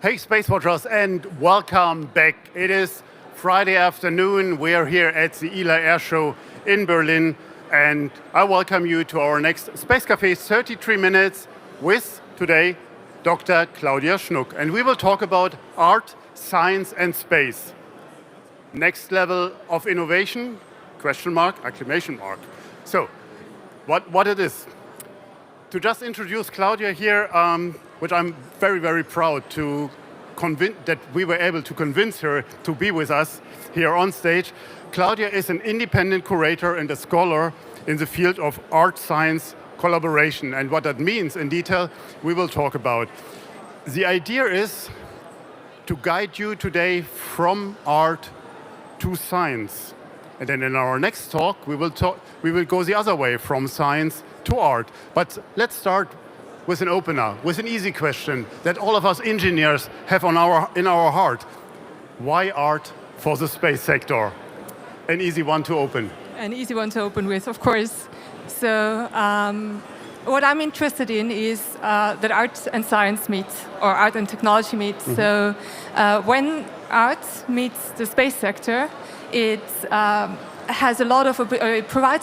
Hey Space Watchers, and welcome back. It is Friday afternoon. We are here at the ILA Air Show in Berlin, and I welcome you to our next Space Café 33 minutes with today Dr. Claudia Schnugg. And we will talk about art, science and space. Next level of innovation? Question mark, exclamation mark. So, what it is? To just introduce Claudia here, which I'm very, very proud to that we were able to convince her to be with us here on stage. Claudia is an independent curator and a scholar in the field of art-science collaboration. And what that means in detail, we will talk about. The idea is to guide you today from art to science. And then in our next talk, we will go the other way, from science to art. But let's start with an opener, with an easy question that all of us engineers have in our heart. Why art for the space sector? An easy one to open. An easy one to open with, of course. So what I'm interested in is that art and science meet, or art and technology meet. Mm-hmm. So when art meets the space sector, it provides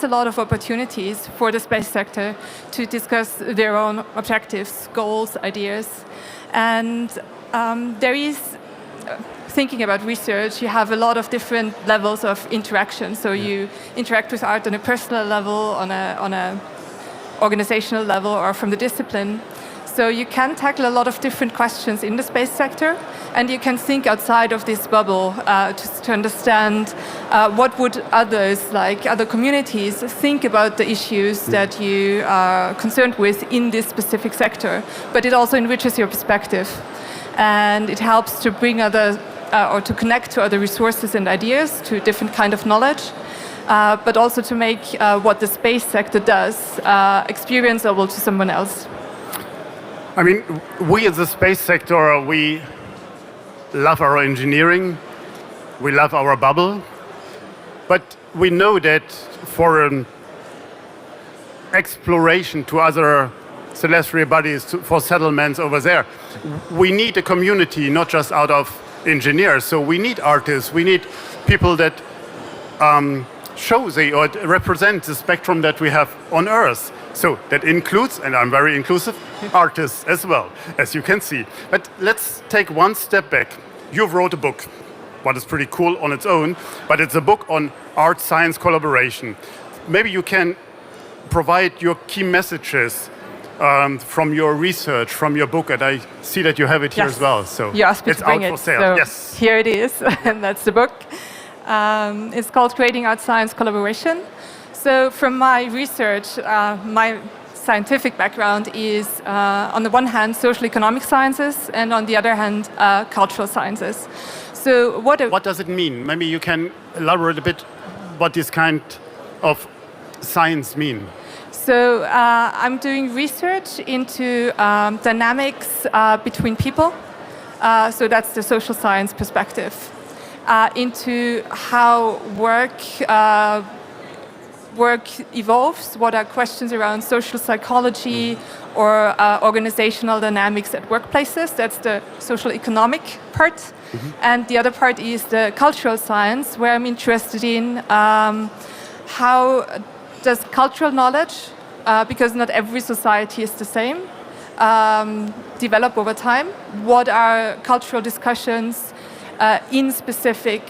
a lot of opportunities for the space sector to discuss their own objectives, goals, ideas. And there is, thinking about research, you have a lot of different levels of interaction. So you interact with art on a personal level, on a organizational level, or from the discipline. So you can tackle a lot of different questions in the space sector, and you can think outside of this bubble to understand what would others, like other communities, think about the issues that you are concerned with in this specific sector. But it also enriches your perspective, and it helps to bring or to connect to other resources and ideas, to different kind of knowledge, but also to make what the space sector does experienceable to someone else. I mean, we in the space sector, we love our engineering, we love our bubble, but we know that for an exploration to other celestial bodies, for settlements over there, we need a community, not just out of engineers. So we need artists, we need people that show or represent the spectrum that we have on Earth. So that includes, and I'm very inclusive, artists as well, as you can see. But let's take one step back. You've wrote a book, what is pretty cool on its own, but it's a book on art-science collaboration. Maybe you can provide your key messages from your research, from your book, and I see that you have it here as well. So you asked me it's to bring out for sale. So yes. Here it is, and that's the book. It's called Creating Art-Science Collaboration. So from my research, my scientific background is, on the one hand, social economic sciences, and on the other hand, cultural sciences. So what does it mean? Maybe you can elaborate a bit what this kind of science mean. So I'm doing research into dynamics between people. So that's the social science perspective. Into how work evolves, what are questions around social psychology or organizational dynamics at workplaces. That's the social economic part. Mm-hmm. And the other part is the cultural science, where I'm interested in how does cultural knowledge, because not every society is the same, develop over time. What are cultural discussions in specific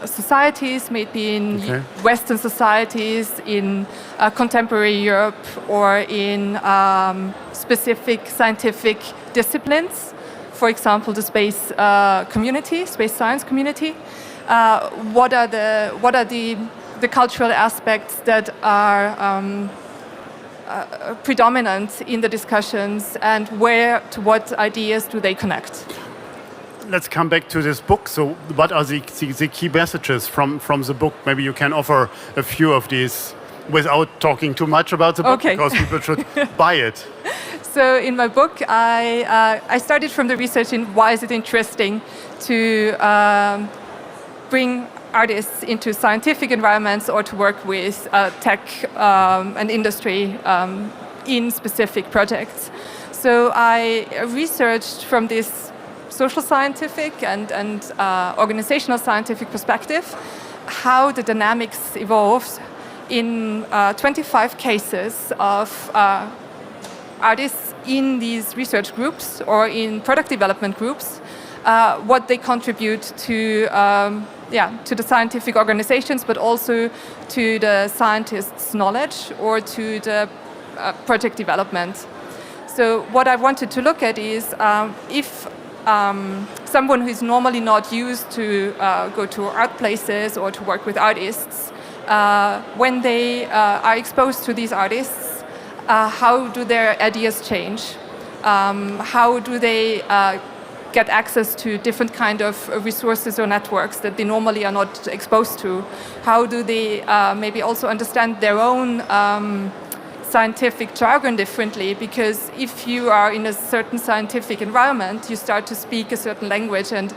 societies, maybe in Western societies, in contemporary Europe, or in specific scientific disciplines, for example, the space community, space science community. What are the cultural aspects that are predominant in the discussions, and to what ideas do they connect? Let's come back to this book. So what are the key messages from the book? Maybe you can offer a few of these without talking too much about the book, because people should buy it. So in my book, I started from the research in why is it interesting to bring artists into scientific environments or to work with tech and industry in specific projects. So I researched from this social scientific and organizational scientific perspective, how the dynamics evolved in 25 cases of artists in these research groups or in product development groups, what they contribute to the scientific organizations, but also to the scientists' knowledge or to the project development. So what I wanted to look at is if someone who is normally not used to go to art places or to work with artists, when they are exposed to these artists, how do their ideas change? How do they get access to different kind of resources or networks that they normally are not exposed to? How do they maybe also understand their own scientific jargon differently? Because if you are in a certain scientific environment, you start to speak a certain language, and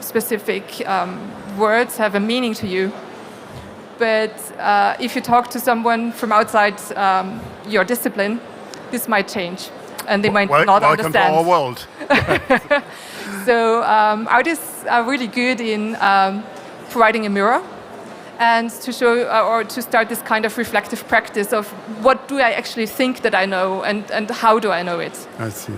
specific words have a meaning to you. But if you talk to someone from outside your discipline, this might change, and they might not understand. Welcome to our world. So artists are really good in providing a mirror and to show or to start this kind of reflective practice of what do I actually think that I know, and how do I know it. I see.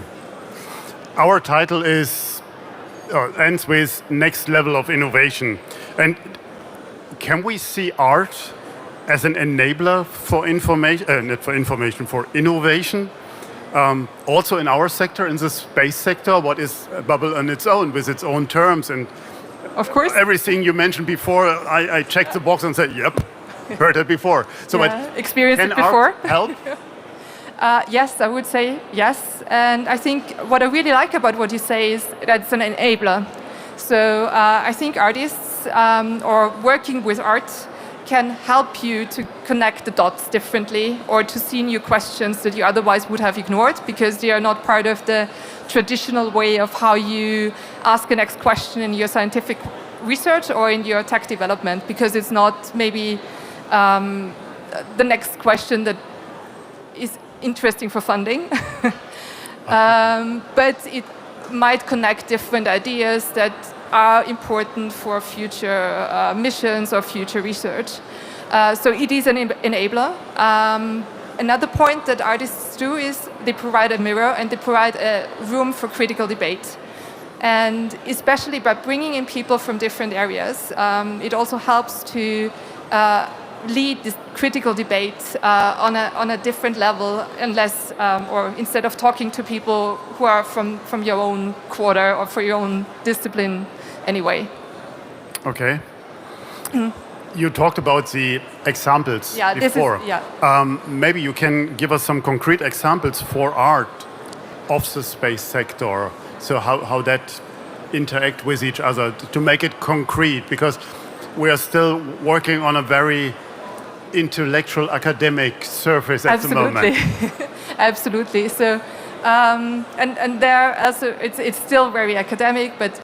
Our title ends with next level of innovation. And can we see art as an enabler for for innovation? Also in our sector, in the space sector, what is a bubble on its own, with its own terms? And of course, everything you mentioned before, I checked the box and said, yep, heard it before. So experienced it Can before. art help? Yes, I would say yes. And I think what I really like about what you say is that it's an enabler. So I think artists or working with art can help you to connect the dots differently, or to see new questions that you otherwise would have ignored because they are not part of the traditional way of how you ask a next question in your scientific research or in your tech development, because it's not maybe the next question that is interesting for funding. But it might connect different ideas that are important for future missions or future research. So it is an enabler. Another point that artists do is they provide a mirror and they provide a room for critical debate. And especially by bringing in people from different areas, it also helps to lead this critical debate on a different level, unless or instead of talking to people who are from your own quarter or for your own discipline anyway. Okay. You talked about the examples before. Maybe you can give us some concrete examples for art of the space sector. So how that interact with each other to make it concrete, because we are still working on a very intellectual academic surface at the moment. Absolutely. So and there also it's still very academic, but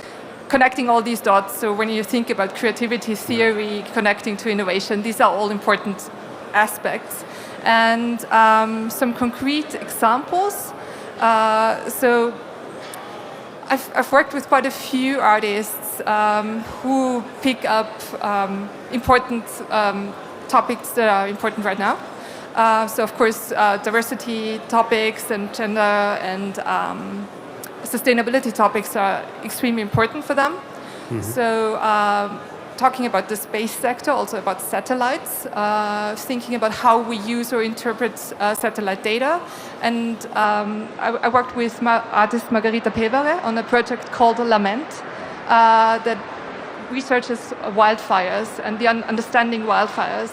connecting all these dots. So when you think about creativity theory, connecting to innovation, these are all important aspects. And some concrete examples. So I've worked with quite a few artists who pick up important topics that are important right now. So of course, diversity topics and gender and sustainability topics are extremely important for them. Mm-hmm. So talking about the space sector, also about satellites, thinking about how we use or interpret satellite data. And I worked with artist Margarita Pevare on a project called Lament that researches wildfires and the understanding wildfires.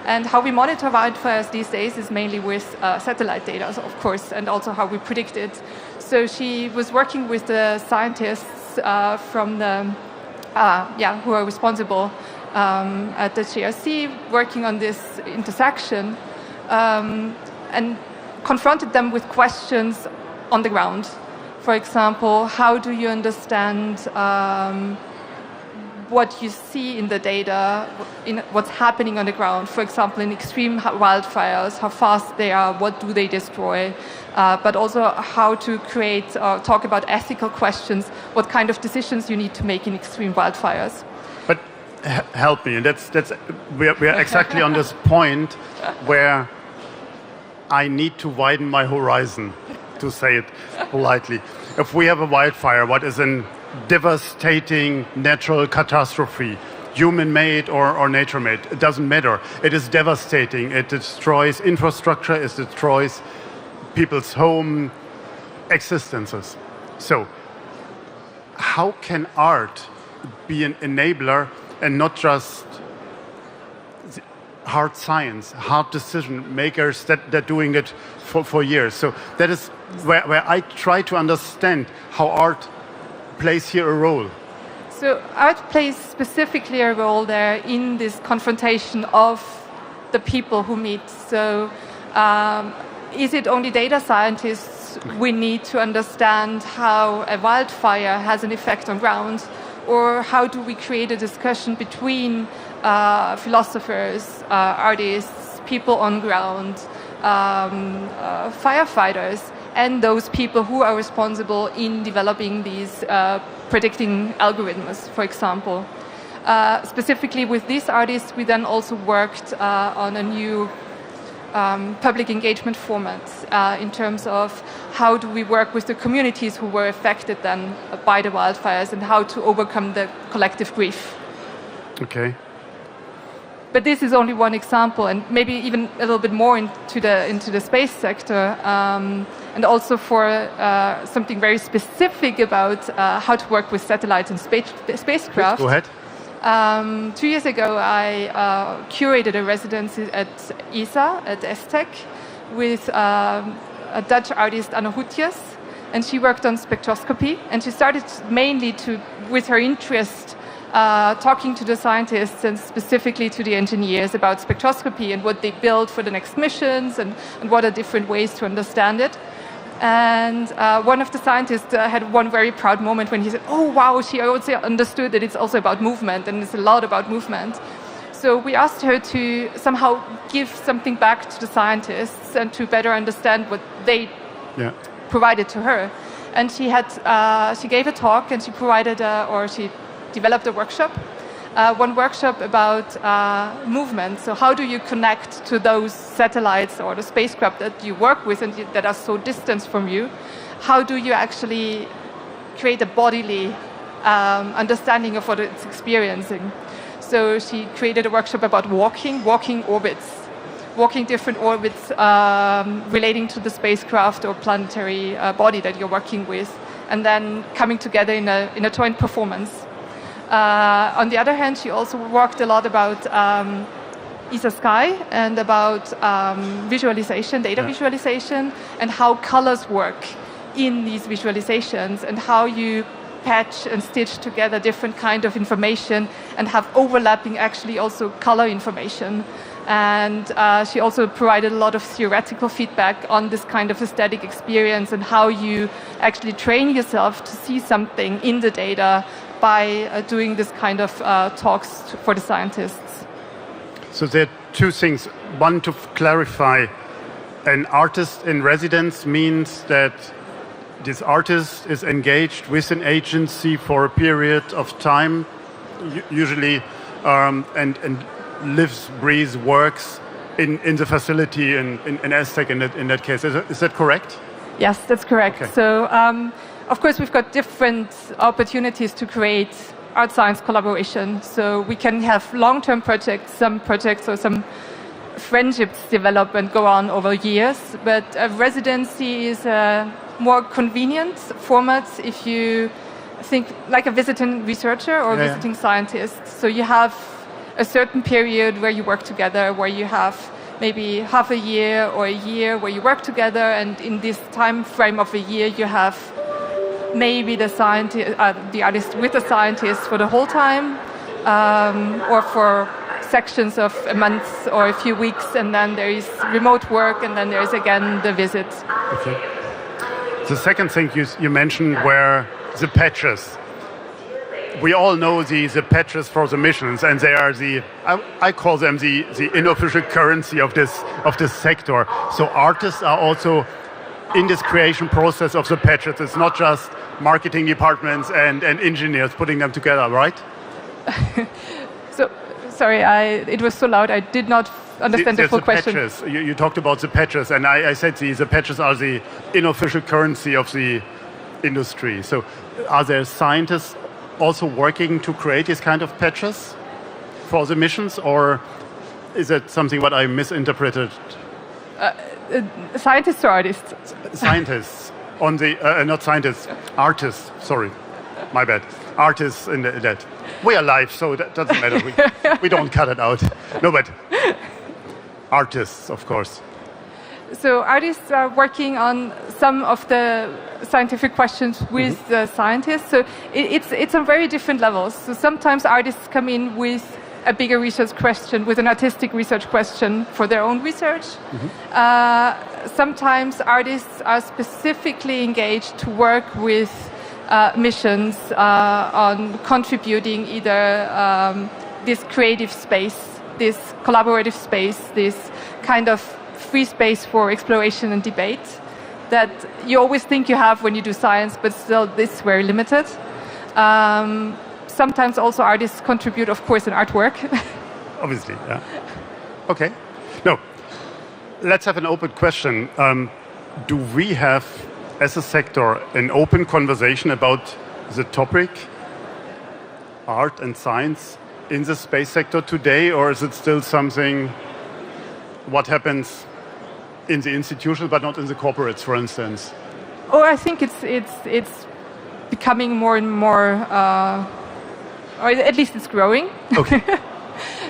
And how we monitor wildfires these days is mainly with satellite data, of course, and also how we predict it. So she was working with the scientists from the who are responsible at the GRC, working on this intersection, and confronted them with questions on the ground. For example, how do you understand what you see in the data, in what's happening on the ground. For example, in extreme wildfires, how fast they are, what do they destroy, but also how to create, talk about ethical questions, what kind of decisions you need to make in extreme wildfires. But help me, and we're exactly on this point where I need to widen my horizon, to say it politely. If we have a wildfire, what is a devastating natural catastrophe, human-made or nature-made, it doesn't matter. It is devastating. It destroys infrastructure, it destroys people's home existences. So, how can art be an enabler and not just hard science, hard decision makers that are doing it for years? So that is where I try to understand how art plays here a role. So art plays specifically a role there in this confrontation of the people who meet. So is it only data scientists we need to understand how a wildfire has an effect on ground? Or how do we create a discussion between philosophers, artists, people on ground, firefighters, and those people who are responsible in developing these predicting algorithms, for example. Specifically with these artists, we then also worked on a new public engagement format in terms of how do we work with the communities who were affected then by the wildfires and how to overcome the collective grief. Okay. But this is only one example, and maybe even a little bit more into the space sector, and also for something very specific about how to work with satellites and spacecraft. Go ahead. 2 years ago, I curated a residency at ISA, at ESTEC, with a Dutch artist, Anne Hoetjes, and she worked on spectroscopy, and she started mainly with her interest talking to the scientists and specifically to the engineers about spectroscopy and what they build for the next missions and what are different ways to understand it. And one of the scientists had one very proud moment when he said, oh, wow, she also understood that it's also about movement, and it's a lot about movement. So we asked her to somehow give something back to the scientists and to better understand what they provided to her. And she gave a talk, and she she developed a workshop. One workshop about movement. So how do you connect to those satellites or the spacecraft that you work with and that are so distant from you? How do you actually create a bodily understanding of what it's experiencing? So she created a workshop about walking different orbits relating to the spacecraft or planetary body that you're working with, and then coming together in a joint performance. On the other hand, she also worked a lot about ESA Sky and about visualization, data visualization, and how colors work in these visualizations, and how you patch and stitch together different kind of information and have overlapping actually also color information. And she also provided a lot of theoretical feedback on this kind of aesthetic experience and how you actually train yourself to see something in the data by doing this kind of talks for the scientists. So there are two things. One, to clarify, an artist in residence means that this artist is engaged with an agency for a period of time, usually, and lives, breathes, works in the facility in ESTEC in that case. Is that correct? Yes, that's correct. Okay. So, of course, we've got different opportunities to create art-science collaboration. So we can have long-term projects, some projects or some friendships develop and go on over years. But a residency is a more convenient format if you think like a visiting researcher or visiting scientist. So you have a certain period where you work together, where you have maybe half a year or a year where you work together, and in this time frame of a year you have maybe the artist with the scientist for the whole time, or for sections of a month or a few weeks, and then there is remote work, and then there is again the visit. Okay. The second thing you mentioned were the patches. we all know the patches for the missions, and they are I call them the unofficial currency of this sector. So artists are also in this creation process of the patches. It's not just marketing departments and engineers putting them together, right? So, sorry, it was so loud, I did not understand the full question. Patches. You talked about the patches, and I said the patches are the unofficial currency of the industry. So are there scientists also working to create these kind of patches for the missions, or is that something what I misinterpreted? Scientists or artists? Scientists on the not scientists, artists. Sorry, my bad. Artists in that. We are live, so that doesn't matter. We don't cut it out. No, but artists, of course. So artists are working on some of the scientific questions with the scientists. So it's on very different levels. So sometimes artists come in with a bigger research question, with an artistic research question for their own research. Sometimes artists are specifically engaged to work with missions on contributing either this creative space, this collaborative space, this kind of free space for exploration and debate that you always think you have when you do science, but still this is very limited. Sometimes also artists contribute, of course, in artwork. Obviously, yeah. Okay. No, let's have an open question. Do we have, as a sector, an open conversation about the topic, art and science, in the space sector today, or is it still something what happens in the institutions but not in the corporates, for instance? Oh, I think it's becoming more and more, or at least it's growing. Okay.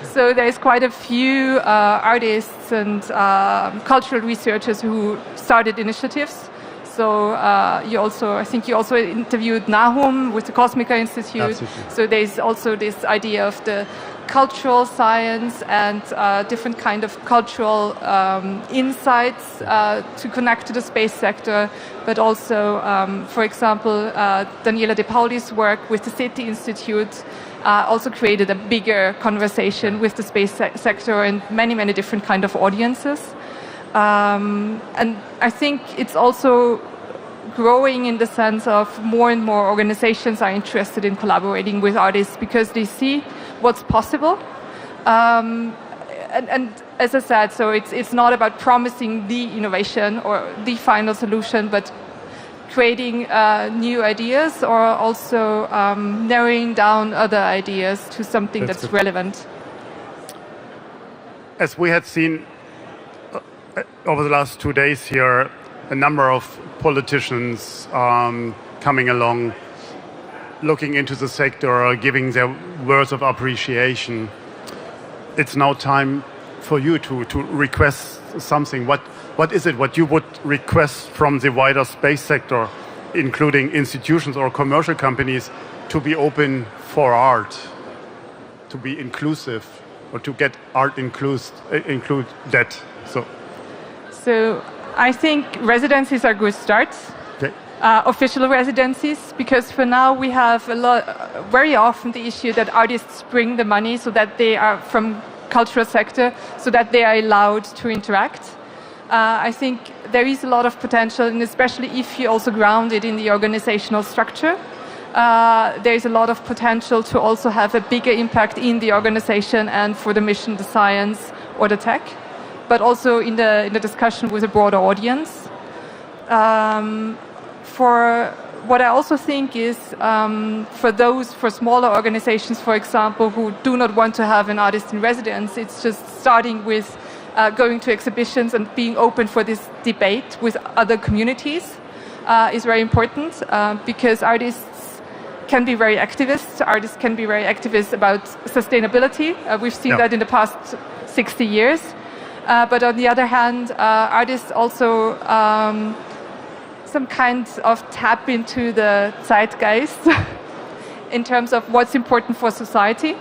So there's quite a few artists and cultural researchers who started initiatives. So I think you also interviewed Nahum with the Cosmica Institute. Absolutely. So there's also this idea of the cultural science and different kind of cultural insights to connect to the space sector. But also, for example, Daniela De Pauli's work with the SETI Institute also created a bigger conversation with the space sector and many, many different kind of audiences. And I think it's also growing in the sense of more and more organizations are interested in collaborating with artists because they see what's possible. And as I said, so it's not about promising the innovation or the final solution, but creating new ideas or also narrowing down other ideas to something that's relevant. As we had seen over the last 2 days here, a number of politicians coming along, looking into the sector, giving their words of appreciation. It's now time for you to request something. What is it what you would request from the wider space sector, including institutions or commercial companies, to be open for art, to be inclusive, or to get art include that? So I think residencies are a good start. Okay. Official residencies, because for now we have very often the issue that artists bring the money so that they are from cultural sector, so that they are allowed to interact. I think there is a lot of potential, and especially if you also ground it in the organizational structure, there is a lot of potential to also have a bigger impact in the organization and for the mission, the science, or the tech, but also in the discussion with a broader audience. For what I also think is for smaller organizations, for example, who do not want to have an artist in residence, it's just starting with going to exhibitions and being open for this debate with other communities is very important because artists can be very activist. Artists can be very activist about sustainability. We've seen that in the past 60 years. But on the other hand, artists also some kind of tap into the zeitgeist in terms of what's important for society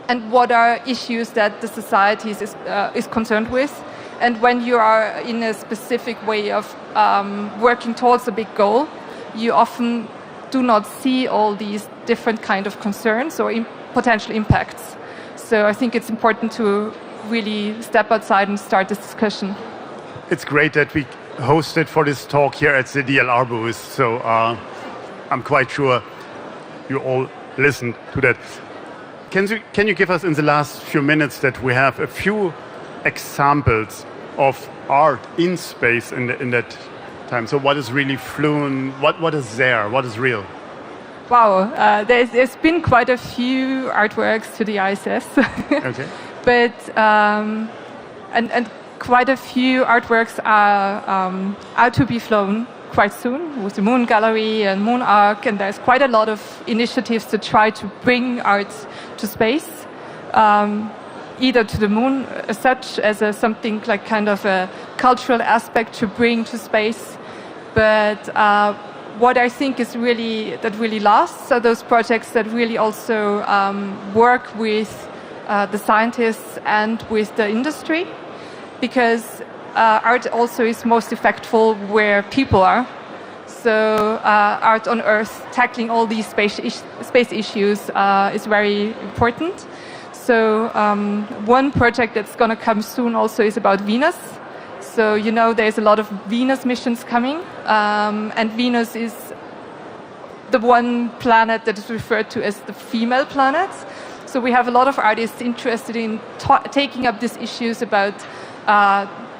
and what are issues that the society is concerned with. And when you are in a specific way of working towards a big goal, you often do not see all these different kind of concerns or potential impacts. So I think it's important to really step outside and start this discussion. It's great that we hosted for this talk here at the DLR booth, so I'm quite sure you all listened to that. Can you give us in the last few minutes that we have a few examples of art in space in that time? So what is really flown? What is there? What is real? Wow, there's been quite a few artworks to the ISS. Okay. But and quite a few artworks are to be flown quite soon with the Moon Gallery and Moon Arc, and there's quite a lot of initiatives to try to bring art to space, either to the moon as such, as something like kind of a cultural aspect to bring to space. But what I think is really lasts are those projects that really also work with the scientists and with the industry, because art also is most effectful where people are. So art on Earth, tackling all these space issues is very important. So one project that's going to come soon also is about Venus. So there's a lot of Venus missions coming, and Venus is the one planet that is referred to as the female planet. So we have a lot of artists interested in taking up these issues about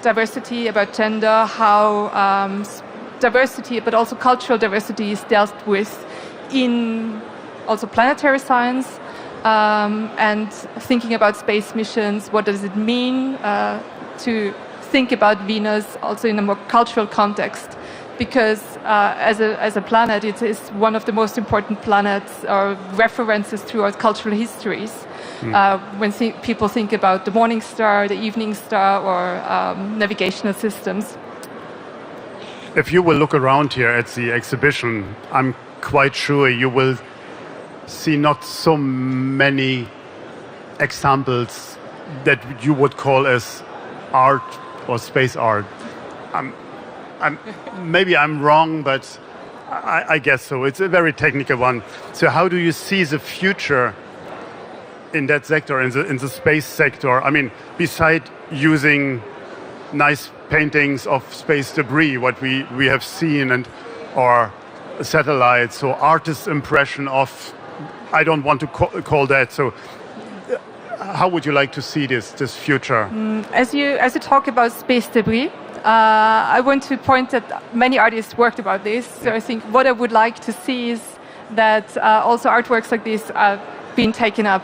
diversity, about gender, how diversity, but also cultural diversity is dealt with in also planetary science, and thinking about space missions. What does it mean to think about Venus also in a more cultural context? Because as a planet, it is one of the most important planets or references throughout cultural histories. When people think about the morning star, the evening star, or navigational systems. If you will look around here at the exhibition, I'm quite sure you will see not so many examples that you would call as art or space art. Maybe I'm wrong, but I guess so. It's a very technical one. So how do you see the future in that sector, in the space sector? I mean, beside using nice paintings of space debris, what we have seen, or satellites, so artist's impression of, I don't want to call that. So how would you like to see this future? As you talk about space debris, I want to point that many artists worked about this. So I think what I would like to see is that also artworks like this are being taken up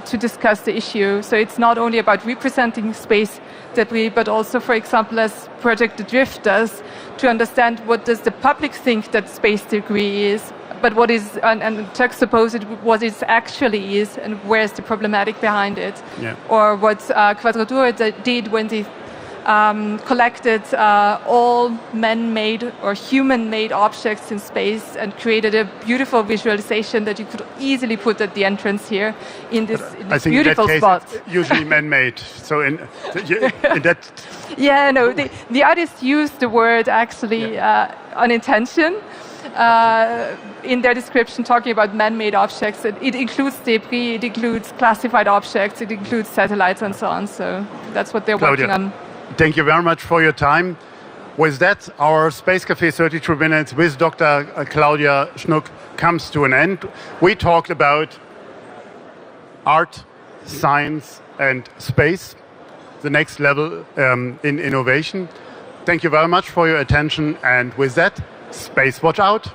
to discuss the issue. So it's not only about representing space debris, but also, for example, as Project Adrift does, to understand what does the public think that space debris is, but what is, and juxtapose it with what it actually is, and where's the problematic behind it. Yeah. Or what Quadratura did when they collected all man-made or human-made objects in space and created a beautiful visualization that you could easily put at the entrance here in this beautiful spot. I think in that case it's usually man-made. So in that... Yeah, no, the artists used the word actually on intention. In their description, talking about man-made objects, it includes debris, it includes classified objects, it includes satellites and so on. So that's what they're working on. Thank you very much for your time. With that, our Space Café 32 Minutes with Dr. Claudia Schnugg comes to an end. We talked about art, science, and space, the next level in innovation. Thank you very much for your attention. And with that, Space Watch out.